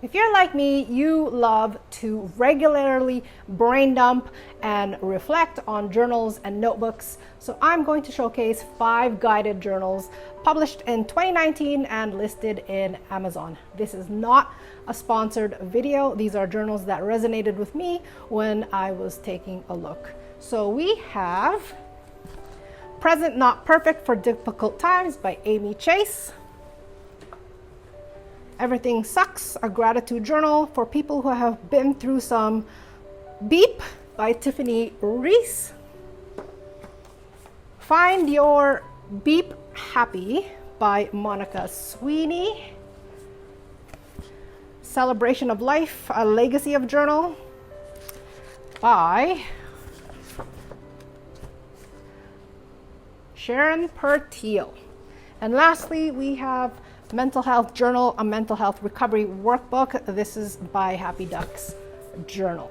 If you're like me, you love to regularly brain dump and reflect on journals and notebooks. So I'm going to showcase 5 guided journals published in 2019 and listed in Amazon. This is not a sponsored video. These are journals that resonated with me when I was taking a look. So we have Present Not Perfect for Difficult Times by Amy Chase. Everything Sucks, a gratitude journal for people who have been through some beep by Tiffany Reese. Find Your Beep Happy by Monica Sweeney. Celebration of Life, a Legacy of Journal by Sharon Perteel. And lastly, we have Mental Health Journal, a Mental Health Recovery Workbook. This is by Happy Ducks Journal.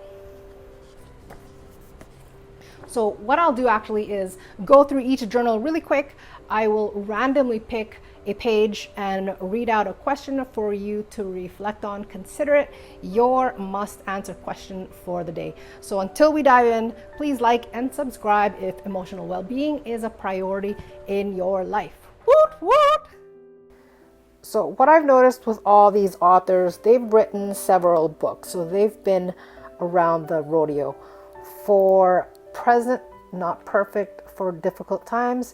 So what I'll do actually is go through each journal really quick. I will randomly pick a page and read out a question for you to reflect on. Consider it your must answer question for the day. So until we dive in, please like and subscribe if emotional well-being is a priority in your life. Woot woot! So what I've noticed with all these authors, they've written several books. So they've been around the rodeo. For Present Not Perfect for Difficult Times,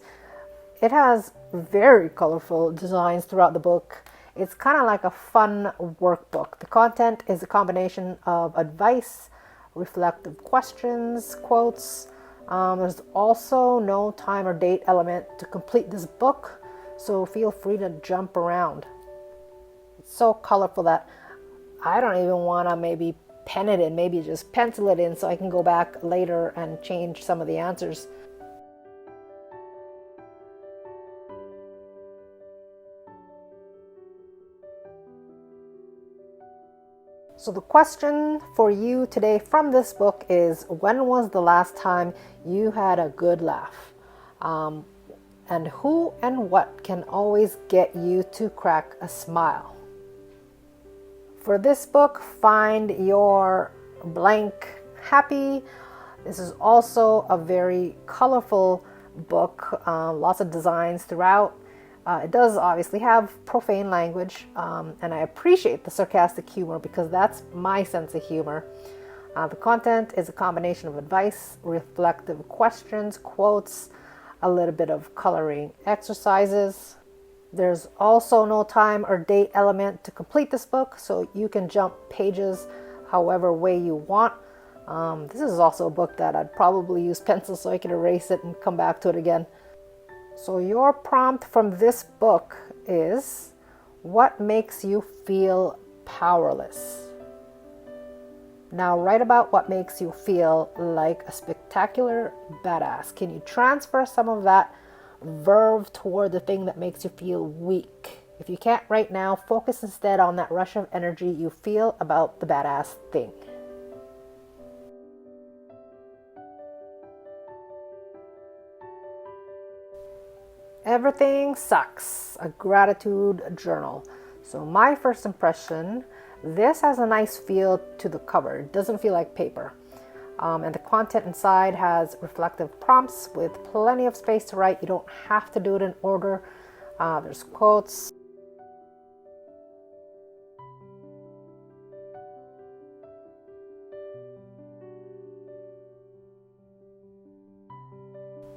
it has very colorful designs throughout the book. It's kind of like a fun workbook. The content is a combination of advice, reflective questions, quotes. There's also no time or date element to complete this book, so feel free to jump around. It's so colorful that I don't even want to maybe pen it in, maybe just pencil it in so I can go back later and change some of the answers. So the question for you today from this book is, when was the last time you had a good laugh? And who and what can always get you to crack a smile? For this book, find your blank happy. This is also a very colorful book, lots of designs throughout. It does obviously have profane language, and I appreciate the sarcastic humor because that's my sense of humor. The content is a combination of advice, reflective questions, quotes, a little bit of coloring exercises. There's also no time or date element to complete this book, so you can jump pages however way you want. This is also a book that I'd probably use pencil so I can erase it and come back to it again. So your prompt from this book is, what makes you feel powerless? Now write about what makes you feel like a spectacular badass. Can you transfer some of that verve toward the thing that makes you feel weak? If you can't right now, focus instead on that rush of energy you feel about the badass thing. Everything Sucks, a gratitude journal. So my first impression, this has a nice feel to the cover. It doesn't feel like paper. And the content inside has reflective prompts with plenty of space to write. You don't have to do it in order. There's quotes.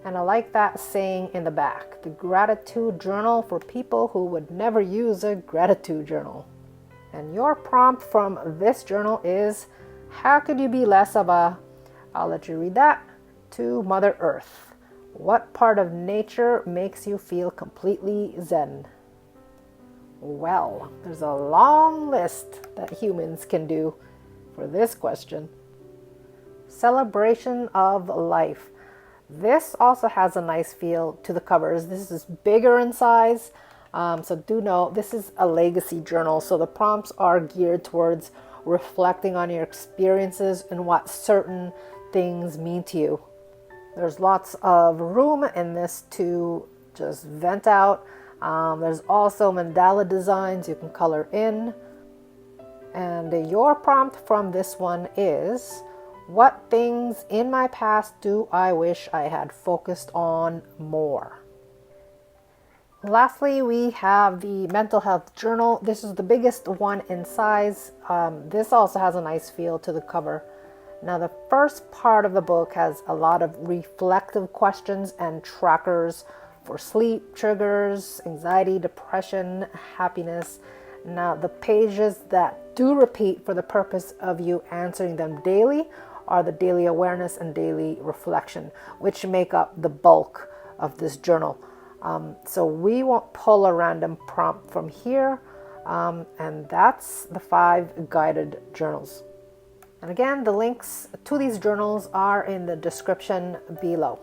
And I like that saying in the back, the gratitude journal for people who would never use a gratitude journal. And your prompt from this journal is, how could you be less of a, I'll let you read that, to Mother Earth? What part of nature makes you feel completely zen? Well, there's a long list that humans can do for this question. Celebration of Life. This also has a nice feel to the covers. This is bigger in size, so do know this is a legacy journal, so the prompts are geared towards reflecting on your experiences and what certain things mean to you. There's lots of room in this to just vent out. There's also mandala designs you can color in. And your prompt from this one is, what things in my past do I wish I had focused on more? Lastly, we have the Mental Health Journal. This is the biggest one in size. This also has a nice feel to the cover. Now, the first part of the book has a lot of reflective questions and trackers for sleep, triggers, anxiety, depression, happiness. Now, the pages that do repeat for the purpose of you answering them daily are the daily awareness and daily reflection, which make up the bulk of this journal. So we won't pull a random prompt from here, and that's the 5 guided journals. And again, the links to these journals are in the description below.